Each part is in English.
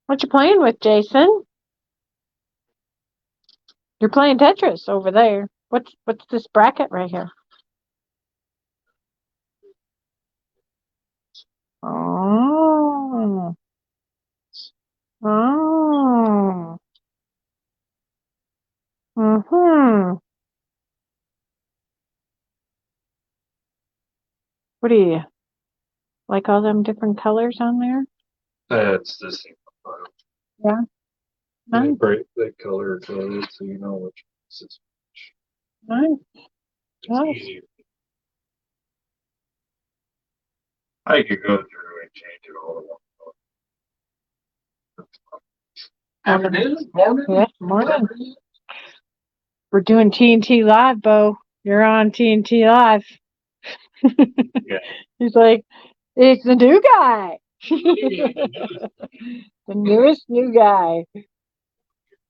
What you playing with, Jason? You're playing Tetris over there. What's this bracket right here? Oh. Oh. Mm-hmm. What do you like all them different colors on there? That's the same. Yeah. They Nice. break the color coded so you know which is which. Nice. It's Nice. easier. I could go through and change it all at once. Afternoon, morning. Yes, morning. We're doing TNT Live, Bo. You're on TNT Live. Yeah. He's like, it's the new guy. The newest new guy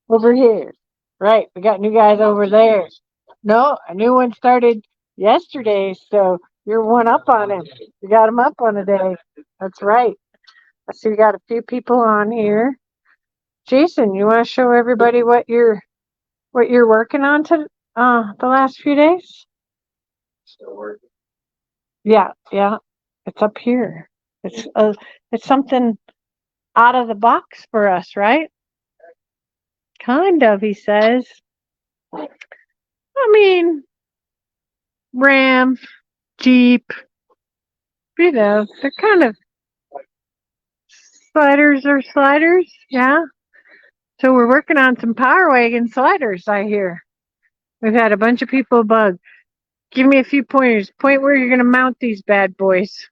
over here. Right. We got new guys over there. No, a new one started yesterday, so you're one up on him. You got him up on a day. That's right. I see we got a few people on here. Jason, you want to show everybody what you're working on to the last few days? Still working. Yeah, yeah. It's up here. It's something out of the box for us, right? Kind of, he says. I mean, Ram, Jeep, they're kind of sliders, yeah. So we're working on some Powerwagon sliders, I hear. We've had a bunch of people bug. Give me a few pointers. Point where you're going to mount these bad boys.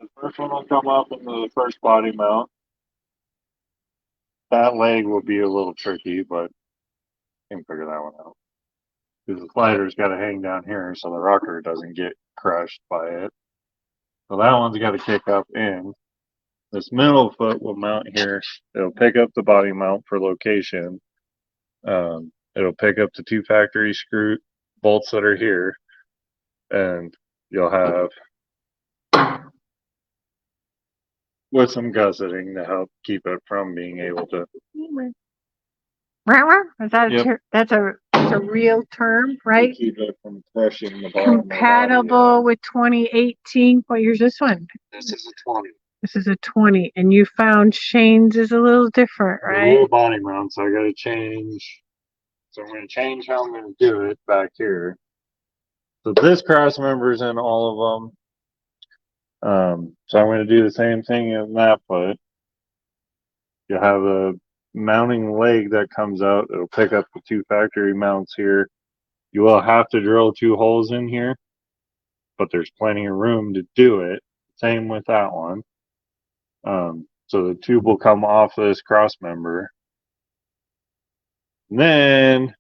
The first one will come up in the first body mount. That leg will be a little tricky, but you can figure that one out. Because the slider's got to hang down here so the rocker doesn't get crushed by it. So that one's got to kick up in. This middle foot will mount here. It'll pick up the body mount for location. It'll pick up the two factory screw bolts that are here. And you'll have with some gusseting to help keep it from being able to. Is that Yep. that's a real term, right? Keep it from crushing the bottom. Compatible with 2018. What year's this one? This is a 20. This is a 20, and you found Shane's is a little different, A right? little body mount, so I got to change. So I'm going to change how I'm going to do it back here. So this cross member's in all of them. So I'm going to do the same thing in that foot. You have a mounting leg that comes out. It'll pick up the two factory mounts here. You will have to drill two holes in here, but there's plenty of room to do it. Same with that one. So the tube will come off this cross member. And then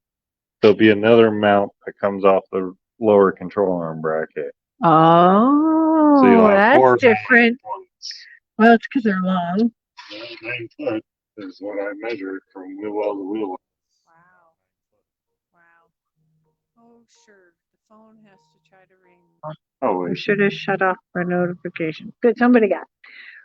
there'll be another mount that comes off the lower control arm bracket. Oh, So you'll have four that's different. Well, it's because they're long. 9 foot is what I measured from wheel well to wheel. Wow. Wow. Oh, sure. The phone has to try to ring. Oh, We wait. should have shut off our notification. Good, somebody got it.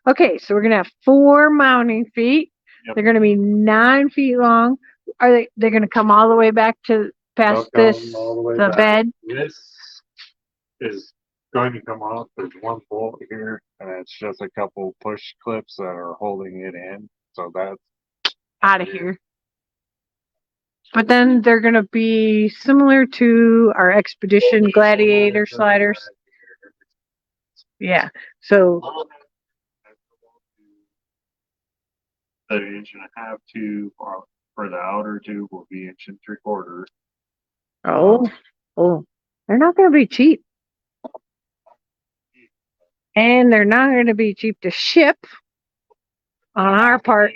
Okay, so we're going to have 4 mounting feet. Yep. They're going to be 9 feet long. Are they're going to come all the way back to past the bed? This is going to come off. There's one bolt here, and it's just a couple push clips that are holding it in. So that's Out of here. But then they're going to be similar to our Expedition Gladiator sliders. Yeah. So the 1.5 inch tube for the outer tube will be 1 3/4 inch. oh, they're not going to be cheap. And they're not going to be cheap to ship on our part.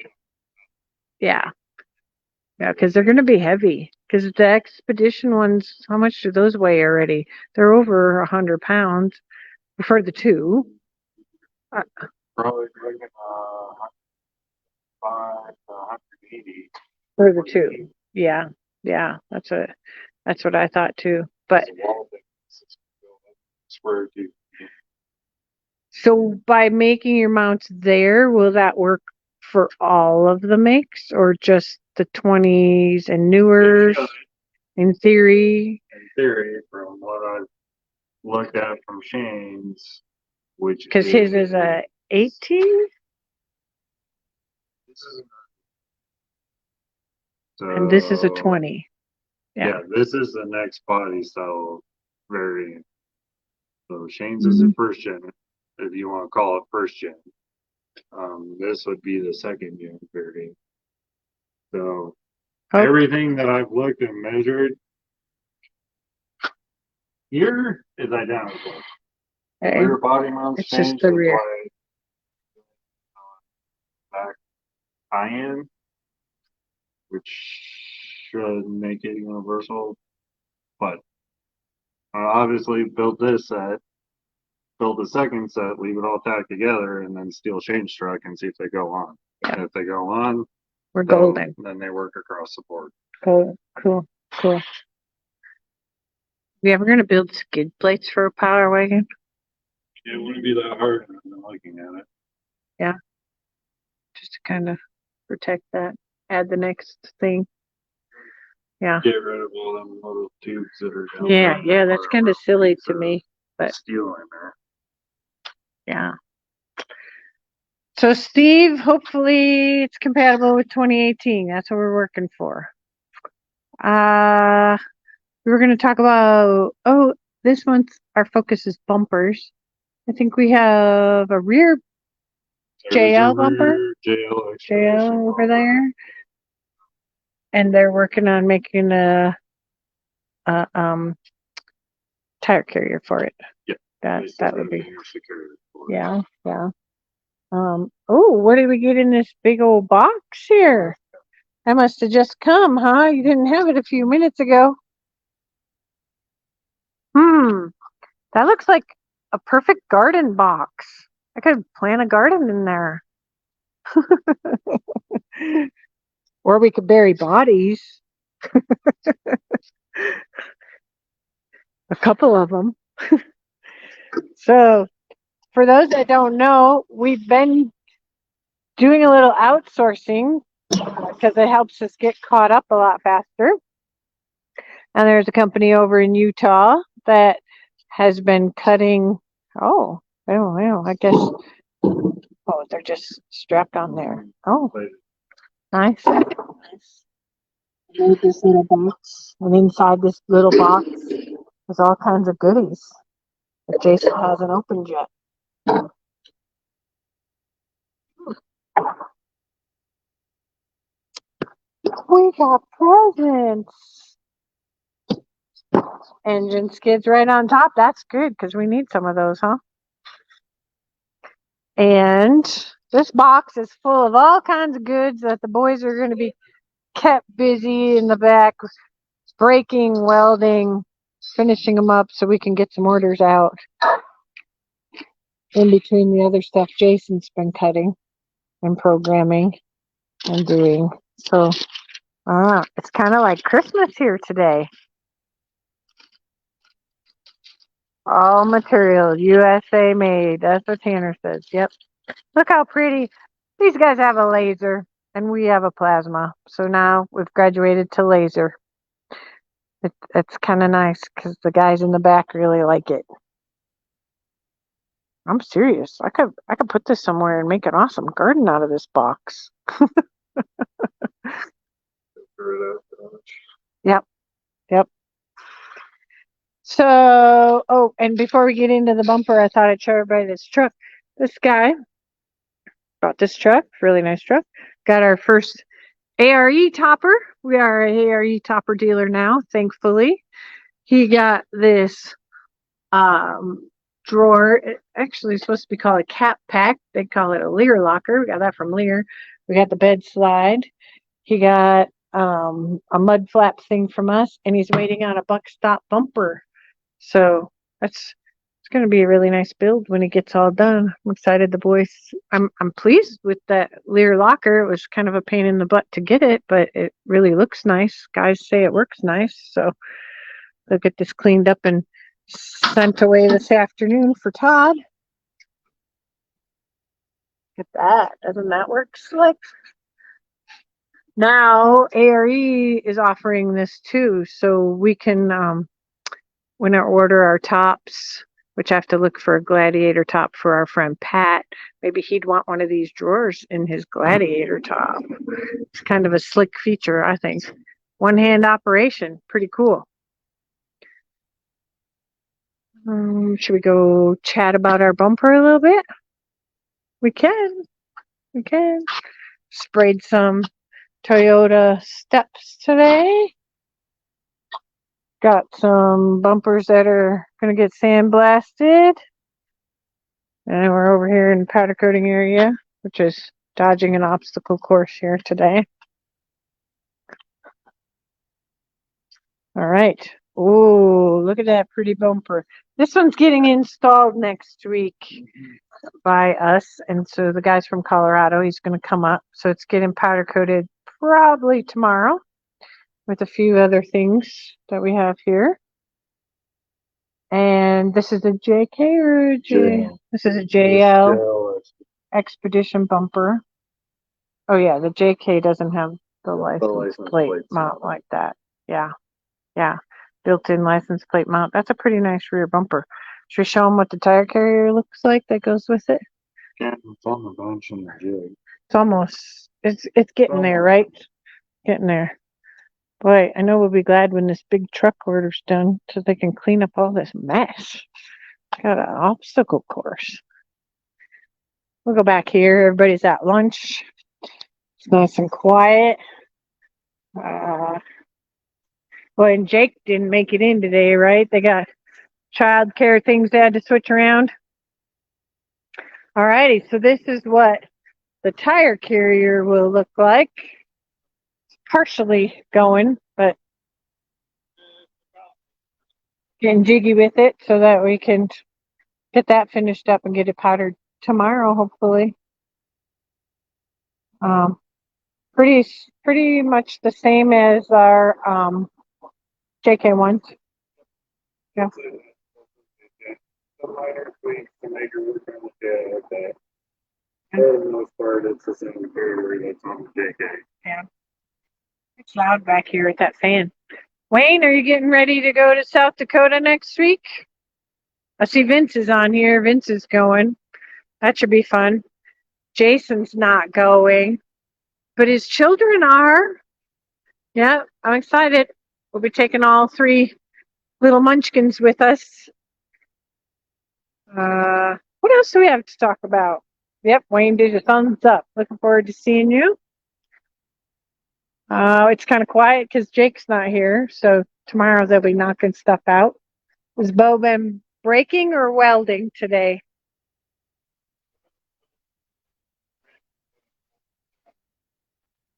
Yeah. Yeah, because they're going to be heavy. Because the Expedition ones, how much do those weigh already? They're over 100 pounds for the two. Probably 105 to 180 for the two. Yeah. Yeah. That's what I thought too. But square tube. So by making your mounts there, will that work for all of the makes or just the 20s and newers? In theory, from what I've looked at from Shane's, which because his is a 18 this is and this is a 20. Yeah, this is the next body style variant. So Shane's is the first gen, if you want to call it first gen. This would be the second gen variant. So everything that I've looked and measured here is identical. The rear body mounts It's changed. just the rear. Back Cheyenne, which should make it universal, but obviously built this set, build the second set, leave it all tacked together, and then steal Shane's truck and see if they go on. Yeah. And if they go on, we're golden. Then they work across the board. Cool. We ever gonna build skid plates for a Powerwagon? It wouldn't be that hard. I've been looking at it. Yeah. Just to kind of protect that. Add the next thing. Yeah. Get rid of all them little tubes that are down there. Yeah, that's kind of silly to me. But steel in there. Yeah. So Steve, hopefully it's compatible with 2018. That's what we're working for. We were going to talk about, this month our focus is bumpers. I think we have a rear JL bumper. JL over there. And they're working on making a tire carrier for it. Yeah. That would be. Yeah. What did we get in this big old box here? That must have just come, huh? You didn't have it a few minutes ago. That looks like a perfect garden box. I could plant a garden in there. Or we could bury bodies. A couple of them. So, for those that don't know, we've been doing a little outsourcing because it helps us get caught up a lot faster. And there's a company over in Utah that has been cutting. I guess. They're just strapped on there. Oh, nice. Made this little box, and inside this little box there's all kinds of goodies that Jason hasn't opened yet. We got presents. Engine skids right on top. That's good because we need some of those, huh? And this box is full of all kinds of goods that the boys are going to be kept busy in the back, breaking, welding, finishing them up so we can get some orders out in between the other stuff Jason's been cutting and programming and doing. So it's kind of like Christmas here today. All material USA made. That's what Tanner says. Yep. Look how pretty. These guys have a laser and we have a plasma. So now we've graduated to laser. It's kind of nice because the guys in the back really like it. I'm serious. I could put this somewhere and make an awesome garden out of this box. Yep. So, and before we get into the bumper, I thought I'd show everybody this truck. This guy bought this truck, really nice truck. Got our first ARE topper. We are an ARE topper dealer now, thankfully. He got this drawer. Actually, it's supposed to be called a cap pack. They call it a Lear locker. We got that from Lear. We got the bed slide. He got a mud flap thing from us, and he's waiting on a buck stop bumper. So it's going to be a really nice build when it gets all done. I'm excited. The boys, I'm pleased with that Lear locker. It was kind of a pain in the butt to get it, but it really looks nice. Guys say it works nice. So they'll get this cleaned up and sent away this afternoon for Todd. Look at that. Doesn't that work slick? Now ARE is offering this too, so we can when I order our tops, which I have to look for a gladiator top for our friend Pat. Maybe he'd want one of these drawers in his gladiator top. It's kind of a slick feature, I think. One-hand operation, pretty cool. Should we go chat about our bumper a little bit? We can. We can. Sprayed some Toyota steps today. Got some bumpers that are going to get sandblasted. And we're over here in the powder coating area, which is dodging an obstacle course here today. All right. Oh, look at that pretty bumper. This one's getting installed next week by us. And so the guy's from Colorado, he's going to come up. So it's getting powder coated probably tomorrow with a few other things that we have here. And this is a JK or a J? This is a JL Expedition bumper. Oh yeah, the JK doesn't have the license plate mount like that. Yeah. Yeah. Built-in license plate mount. That's a pretty nice rear bumper. Should we show them what the tire carrier looks like that goes with it? Yeah, it's on the bunch on the jig. It's almost, it's getting there, right? Getting there. Boy, I know we'll be glad when this big truck order's done so they can clean up all this mess. Got an obstacle course. We'll go back here. Everybody's at lunch. It's nice and quiet. Boy, and Jake didn't make it in today, right? They got child care things they had to switch around. Alrighty, so this is what the tire carrier will look like. It's partially going, but getting jiggy with it so that we can get that finished up and get it powdered tomorrow, hopefully. Pretty much the same as our JK ones. Yeah. Some minor tweaks to make it work on the jig, but for the most part, it's the same carrier that's on the JK. Yeah. It's loud back here with that fan. Wayne, are you getting ready to go to South Dakota next week? I see Vince is on here. Vince is going. That should be fun. Jason's not going, but his children are. Yeah, I'm excited. We'll be taking all 3 little munchkins with us. What else do we have to talk about? Yep, Wayne did a thumbs up. Looking forward to seeing you. It's kind of quiet because Jake's not here, so tomorrow they'll be knocking stuff out. Has Bo been braking or welding today?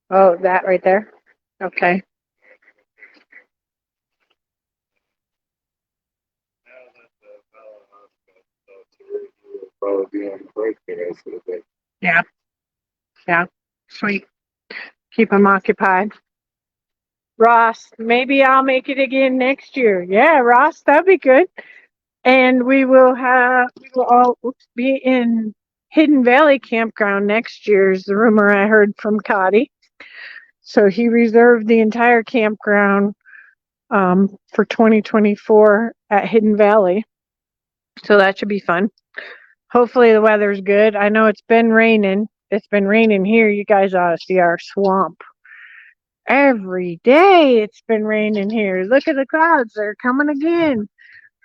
Oh, that right there? Okay. Probably be on the break the rest of the day. Yeah. Yeah. Sweet. Keep them occupied. Ross, maybe I'll make it again next year. Yeah, Ross, that'd be good. And we will all be in Hidden Valley Campground next year is the rumor I heard from Cotty. So he reserved the entire campground for 2024 at Hidden Valley. So that should be fun. Hopefully the weather's good. I know it's been raining. It's been raining here. You guys ought to see our swamp. Every day it's been raining here. Look at the clouds. They're coming again.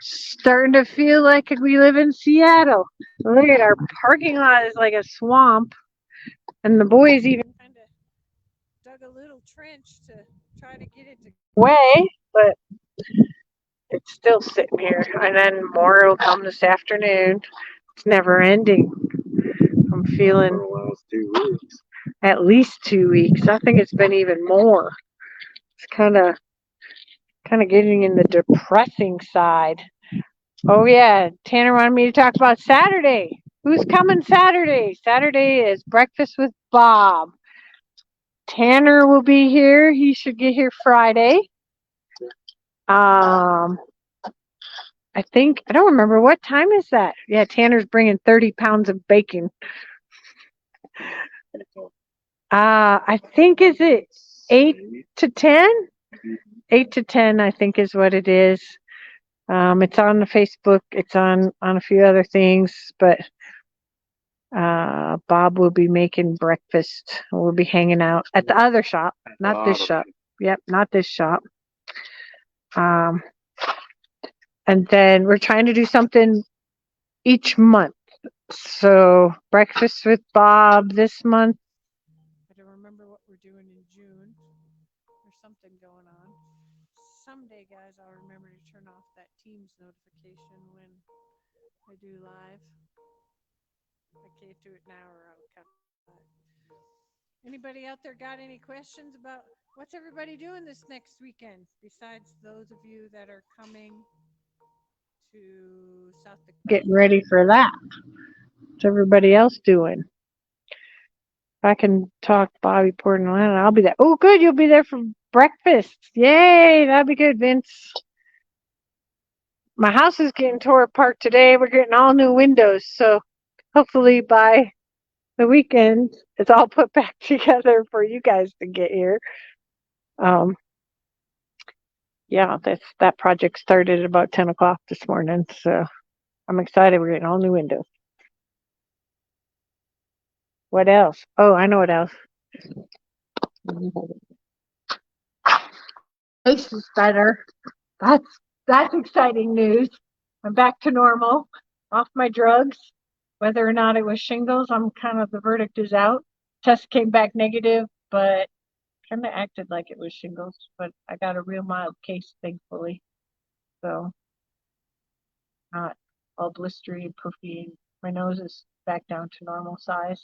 Starting to feel like we live in Seattle. Look at our parking lot is like a swamp. And the boys even kind of dug a little trench to try to get it to away, but it's still sitting here. And then more will come this afternoon. It's never ending. I'm feeling at least 2 weeks. I think it's been even more. It's kind of getting in the depressing side. Oh yeah, Tanner wanted me to talk about Saturday. Who's coming Saturday? Saturday is Breakfast with Bob. Tanner will be here. He should get here Friday. I don't remember what time is that. Yeah, Tanner's bringing 30 pounds of bacon. I think is it 8 to 10? 8 to 10, I think is what it is. It's on the Facebook. It's on a few other things, but Bob will be making breakfast. We'll be hanging out at the other shop, not this shop. Yep, not this shop. And then we're trying to do something each month. So breakfast with Bob this month. I don't remember what we're doing in June. There's something going on. Someday, guys, I'll remember to turn off that Teams notification when I do live. I can't do it now or I'll cut it. Anybody out there got any questions about what's everybody doing this next weekend besides those of you that are coming to South Dakota? Getting ready for that. What's everybody else doing? If I can talk Bobby Port Atlanta, I'll be there. Oh, good. You'll be there for breakfast. Yay. That'd be good, Vince. My house is getting tore apart today. We're getting all new windows. So hopefully by the weekend, it's all put back together for you guys to get here. Yeah, that project started at about 10 o'clock this morning. So I'm excited. We're getting all new windows. What else? Oh, I know what else. Face is better. That's exciting news. I'm back to normal, off my drugs. Whether or not it was shingles, the verdict is out. Test came back negative, but kind of acted like it was shingles. But I got a real mild case, thankfully. So not all blistery and poofy. My nose is back down to normal size.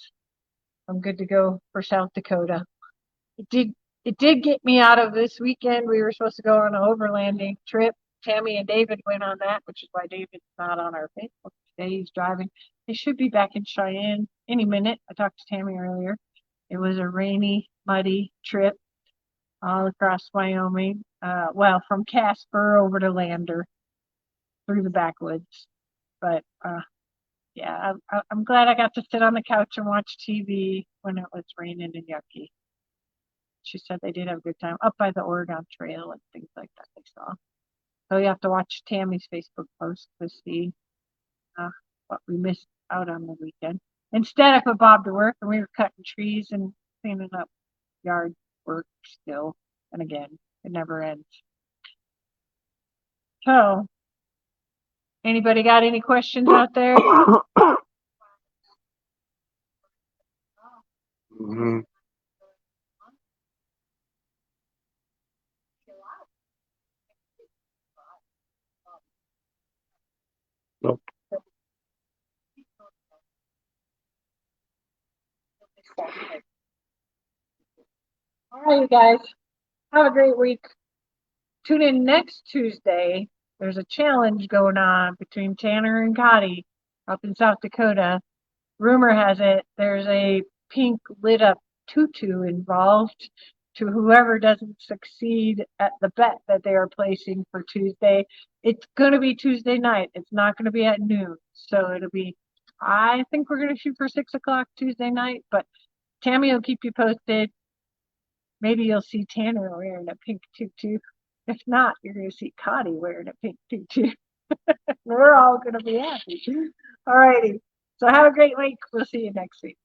I'm good to go for South Dakota. It did get me out of this weekend. We were supposed to go on an overlanding trip. Tammy and David went on that, which is why David's not on our Facebook today. He's driving. They should be back in Cheyenne any minute. I talked to Tammy earlier. It was a rainy, muddy trip all across Wyoming. From Casper over to Lander through the backwoods. But yeah, I'm glad I got to sit on the couch and watch TV when it was raining and yucky. She said they did have a good time up by the Oregon Trail and things like that they saw. So you have to watch Tammy's Facebook post to see what we missed out on the weekend. Instead, I put Bob to work and we were cutting trees and cleaning up yard work still. And again, it never ends. So, anybody got any questions out there? Mm-hmm. Nope. All right, you guys. Have a great week. Tune in next Tuesday. There's a challenge going on between Tanner and Cotty up in South Dakota. Rumor has it there's a pink lit up tutu involved to whoever doesn't succeed at the bet that they are placing for Tuesday. It's going to be Tuesday night. It's not going to be at noon. So it'll be, I think we're going to shoot for 6 o'clock Tuesday night, but Tammy will keep you posted. Maybe you'll see Tanner wearing a pink tutu. If not, you're going to see Cotty wearing a pink tutu. We're all going to be happy. All righty. So have a great week. We'll see you next week.